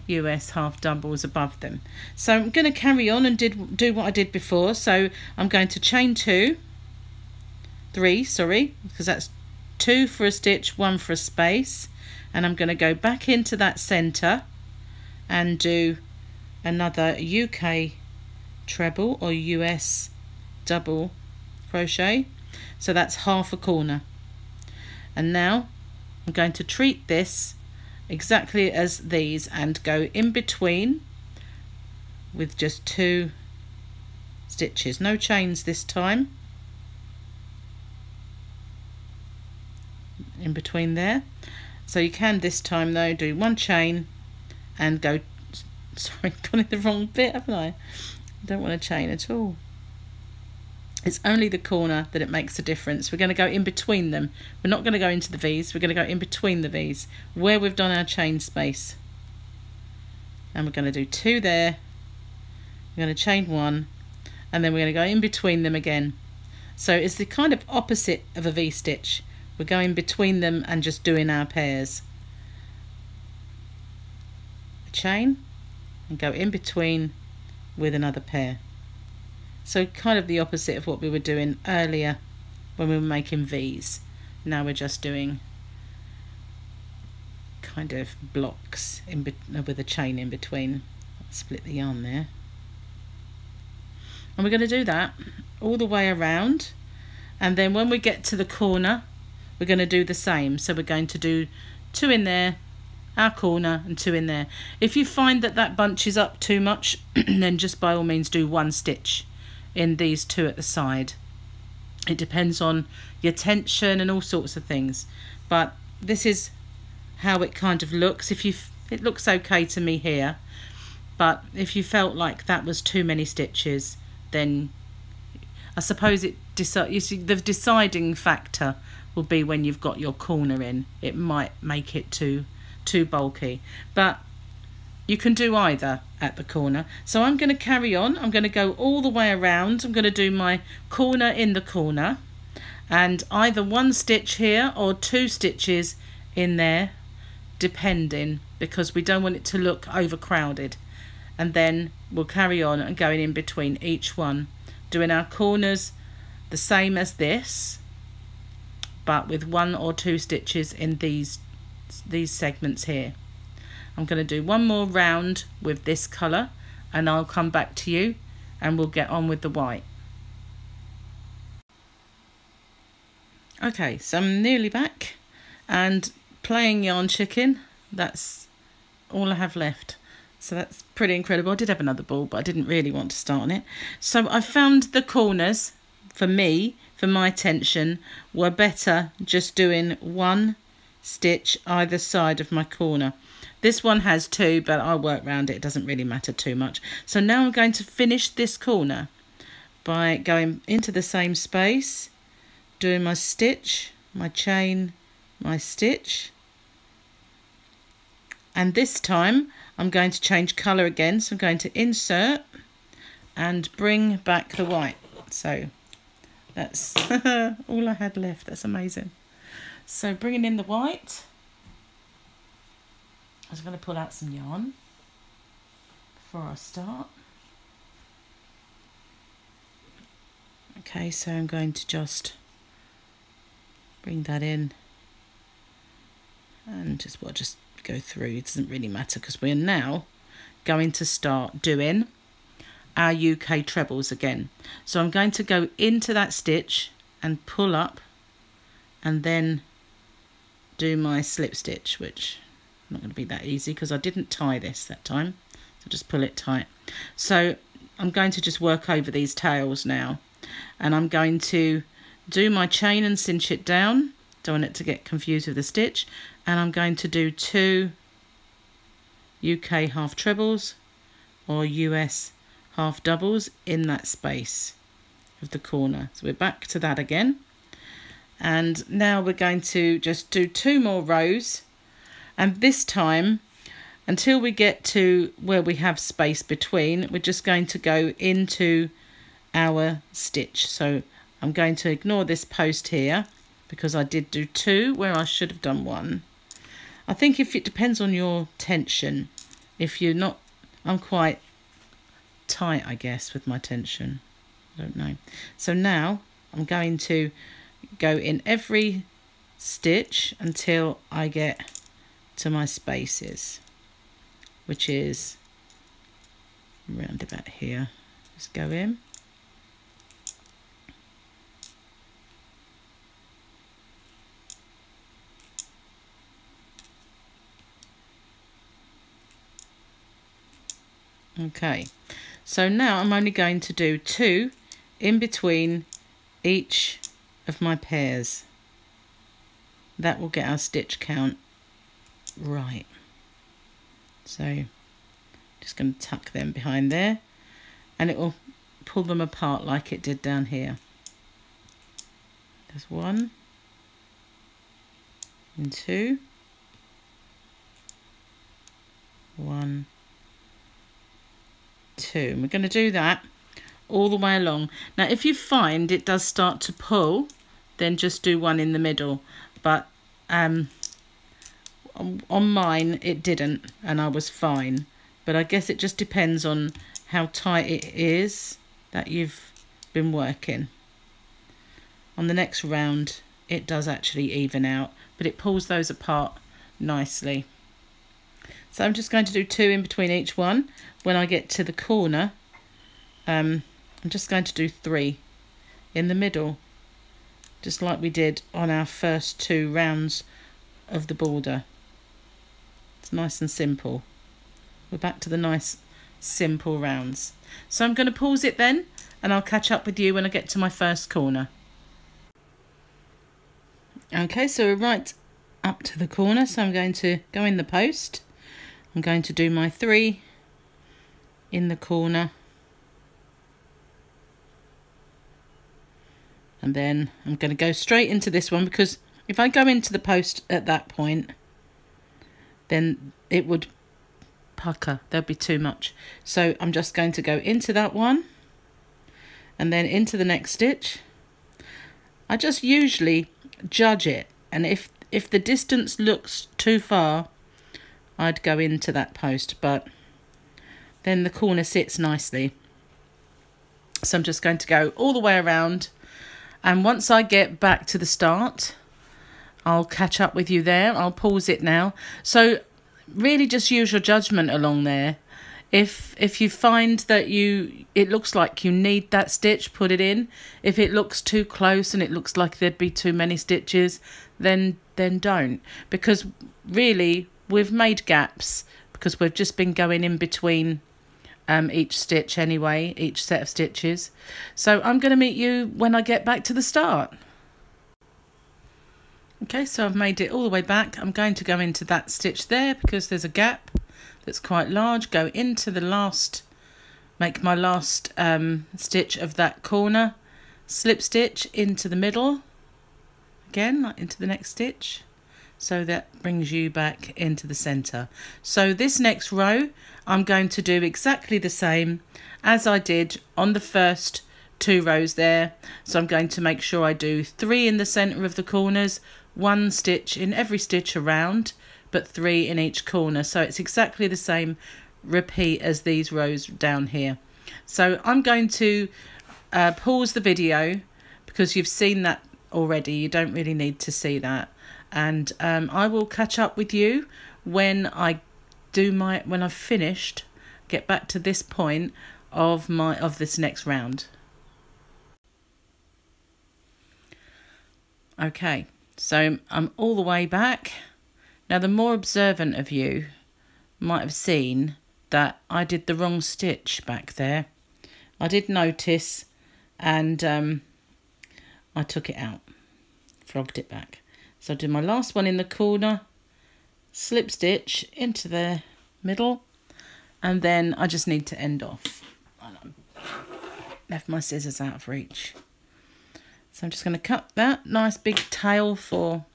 US half doubles above them. So I'm going to carry on and do what I did before. So I'm going to chain 3, because that's 2 for a stitch, 1 for a space, and I'm going to go back into that center and do another UK treble or US double crochet. So that's half a corner. And now I'm going to treat this exactly as these and go in between with just 2 stitches, no chains this time, in between there. So you can this time though do 1 chain and go, sorry, gone in the wrong bit, haven't I? I don't want to chain at all. It's only the corner that it makes a difference. We're going to go in between them. We're not going to go into the V's. We're going to go in between the V's where we've done our chain space. And we're going to do 2 there. We're going to chain 1, and then we're going to go in between them again. So it's the kind of opposite of a V-stitch. We're going between them and just doing our pairs. A chain and go in between with another pair. So kind of the opposite of what we were doing earlier when we were making V's. Now we're just doing kind of blocks with a chain in between. Split the yarn there. And we're going to do that all the way around. And then when we get to the corner, we're going to do the same. So we're going to do 2 in there, our corner, and 2 in there. If you find that that bunches up too much, then just by all means do 1 stitch in these 2 at the side. It depends on your tension and all sorts of things, but this is how it kind of looks. It looks okay to me here, but if you felt like that was too many stitches, then I suppose you see, the deciding factor will be when you've got your corner in. It might make it too bulky, but you can do either at the corner. So I'm going to carry on. I'm going to go all the way around. I'm going to do my corner in the corner, and either 1 stitch here or 2 stitches in there, depending, because we don't want it to look overcrowded. And then we'll carry on and going in between each one, doing our corners the same as this, but with 1 or 2 stitches in these segments here. I'm going to do 1 more round with this colour, and I'll come back to you and we'll get on with the white. Okay, so I'm nearly back and playing yarn chicken. That's all I have left. So that's pretty incredible. I did have another ball, but I didn't really want to start on it. So I found the corners, for me, for my tension, were better just doing one stitch either side of my corner. This one has two, but I'll work around it. It doesn't really matter too much. So now I'm going to finish this corner by going into the same space, doing my stitch, my chain, my stitch. And this time I'm going to change colour again. So I'm going to insert and bring back the white. So that's all I had left. That's amazing. So bringing in the white. I was going to pull out some yarn before I start. Okay, so I'm going to just bring that in and just go through. It doesn't really matter because we're now going to start doing our UK trebles again. So I'm going to go into that stitch and pull up and then do my slip stitch, which is not going to be that easy because I didn't tie this that time. So just pull it tight. So I'm going to just work over these tails now, and I'm going to do my chain and cinch it down. Don't want it to get confused with the stitch. And I'm going to do 2 UK half trebles or US half doubles in that space of the corner. So we're back to that again. And now we're going to just do 2 more rows. And this time, until we get to where we have space between, we're just going to go into our stitch. So I'm going to ignore this post here because I did do 2 where I should have done 1. I think if it depends on your tension. If you're not, I'm quite tight, I guess, with my tension. I don't know. So now I'm going to go in every stitch until I get to my spaces, which is around about here. Just go in. Okay, so now I'm only going to do 2 in between each of my pairs. That will get our stitch count right. So just going to tuck them behind there, and it will pull them apart like it did down here. There's 1 and 2, 1, 2, and we're going to do that all the way along. Now if you find it does start to pull, then just do 1 in the middle, but on mine it didn't, and I was fine. But I guess it just depends on how tight it is that you've been working. On the next round it does actually even out, but it pulls those apart nicely. So I'm just going to do 2 in between each one. When I get to the corner, I'm just going to do 3 in the middle, just like we did on our first 2 rounds of the border. It's nice and simple. We're back to the nice simple rounds. So I'm going to pause it then, and I'll catch up with you when I get to my first corner. Okay, so we're right up to the corner, so I'm going to go in the post. I'm going to do my 3 in the corner, and then I'm going to go straight into this one, because if I go into the post at that point, then it would pucker, there'd be too much. So I'm just going to go into that one and then into the next stitch. I just usually judge it, and if the distance looks too far, I'd go into that post, but then the corner sits nicely. So I'm just going to go all the way around, and once I get back to the start, I'll catch up with you there. I'll pause it now. So really just use your judgment along there. If you find that it looks like you need that stitch, put it in. If it looks too close and it looks like there'd be too many stitches, then don't. Because really, we've made gaps because we've just been going in between each stitch anyway, each set of stitches. So I'm going to meet you when I get back to the start. Okay, so I've made it all the way back. I'm going to go into that stitch there because there's a gap that's quite large. Go into the last, make my last stitch of that corner, slip stitch into the middle, again into the next stitch. So that brings you back into the center. So this next row, I'm going to do exactly the same as I did on the first 2 rows there. So I'm going to make sure I do 3 in the center of the corners, 1 stitch in every stitch around, but 3 in each corner. So it's exactly the same repeat as these rows down here. So I'm going to pause the video because you've seen that already. You don't really need to see that. And I will catch up with you when I do when I've finished, get back to this point of this next round. Okay, so I'm all the way back. Now the more observant of you might have seen that I did the wrong stitch back there. I did notice, and I took it out, frogged it back. So I do my last one in the corner, slip stitch into the middle, and then I just need to end off. Left my scissors out of reach. So I'm just going to cut that nice big tail for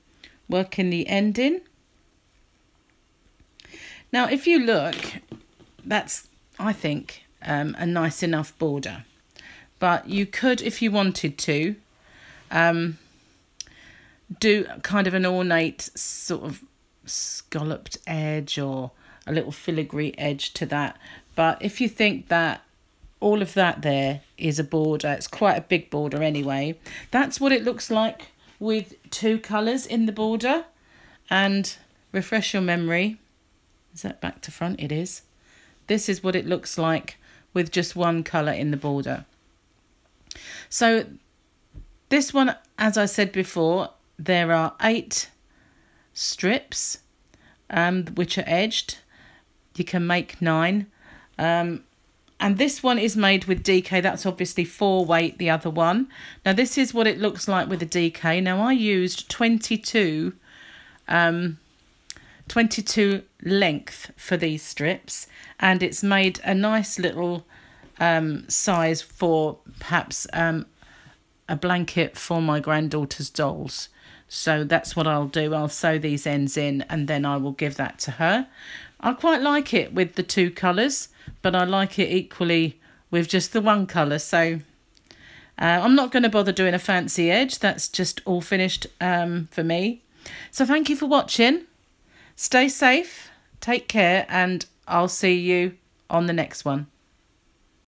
working the ending. Now if you look, that's, I think, a nice enough border. But you could, if you wanted to, do kind of an ornate sort of scalloped edge or a little filigree edge to that. But if you think that all of that there is a border, it's quite a big border anyway, that's what it looks like with 2 colours in the border. And refresh your memory, is that back to front? It is. This is what it looks like with just 1 colour in the border. So this one, as I said before, there are 8 strips which are edged. You can make 9. And this one is made with DK. That's obviously 4 weight, the other one. Now this is what it looks like with the DK. Now I used 22 length for these strips, and it's made a nice little size for perhaps a blanket for my granddaughter's dolls. So that's what I'll do. I'll sew these ends in and then I will give that to her. I quite like it with the 2 colours, but I like it equally with just the 1 colour. So I'm not going to bother doing a fancy edge. That's just all finished for me. So thank you for watching. Stay safe, take care, and I'll see you on the next one.